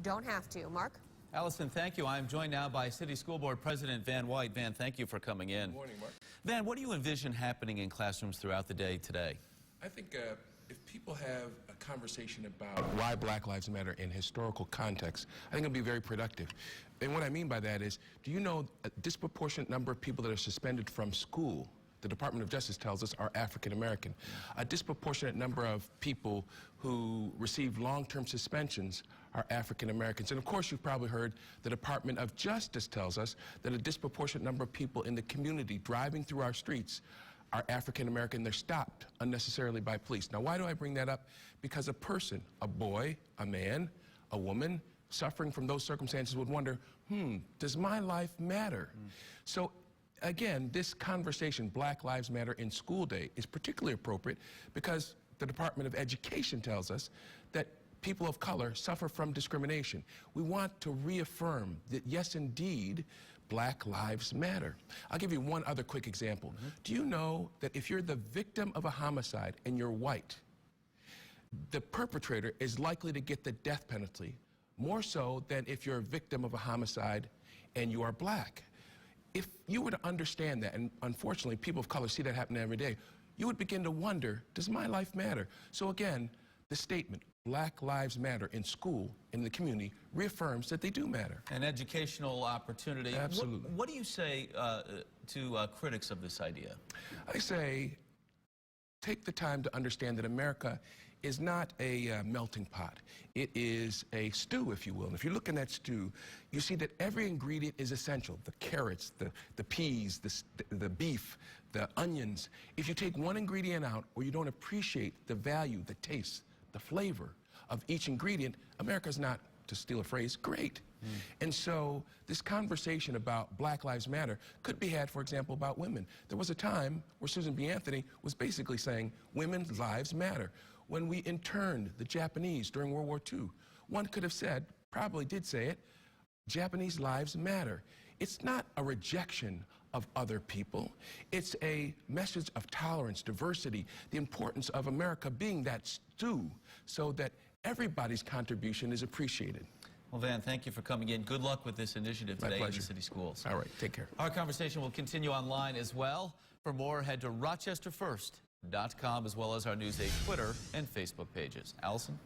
don't have to. Mark? Allison, thank you. I'm joined now by City School Board President Van White. Van, thank you for coming in. Good morning, Mark. Van, what do you envision happening in classrooms throughout the day today? I think if people have a conversation about why Black Lives Matter in historical context, I think it'll be very productive. And what I mean by that is, do you know a disproportionate number of people that are suspended from school, the Department of Justice tells us, are African American? A disproportionate number of people who receive long-term suspensions are African Americans. And of course, you've probably heard the Department of Justice tells us that a disproportionate number of people in the community driving through our streets are African American. They're stopped unnecessarily by police. Now, why do I bring that up? Because a person, a boy, a man, a woman, suffering from those circumstances would wonder, does my life matter? So again, this conversation, Black Lives Matter in School Day, is particularly appropriate because the Department of Education tells us that people of color suffer from discrimination. We want to reaffirm that, yes, indeed, Black Lives Matter. I'll give you one other quick example. Do you know that if you're the victim of a homicide and you're white, the perpetrator is likely to get the death penalty more so than if you're a victim of a homicide and you are black? If you were to understand that, and unfortunately people of color see that happen every day, you would begin to wonder, does my life matter? So again, the statement, Black Lives Matter in school, in the community, reaffirms that they do matter. An educational opportunity. Absolutely. What do you say to critics of this idea? I say, take the time to understand that America is not a melting pot. It is a stew, if you will. And if you look in that stew, you see that every ingredient is essential. The carrots, the peas, the beef, the onions. If you take one ingredient out, or you don't appreciate the value, the taste, the flavor of each ingredient, America's not, to steal a phrase, great. And so this conversation about Black Lives Matter could be had, for example, about women. There was a time where Susan B. Anthony was basically saying women's lives matter. When we interned the Japanese during World War II, one could have said, probably did say it, Japanese lives matter. It's not a rejection of other people. It's a message of tolerance, diversity, the importance of America being that stew so that everybody's contribution is appreciated. Well, Van, thank you for coming in. Good luck with this initiative today in the city schools. All right, take care. Our conversation will continue online as well. For more, head to rochesterfirst.com as well as our News 8 Twitter and Facebook pages. Allison?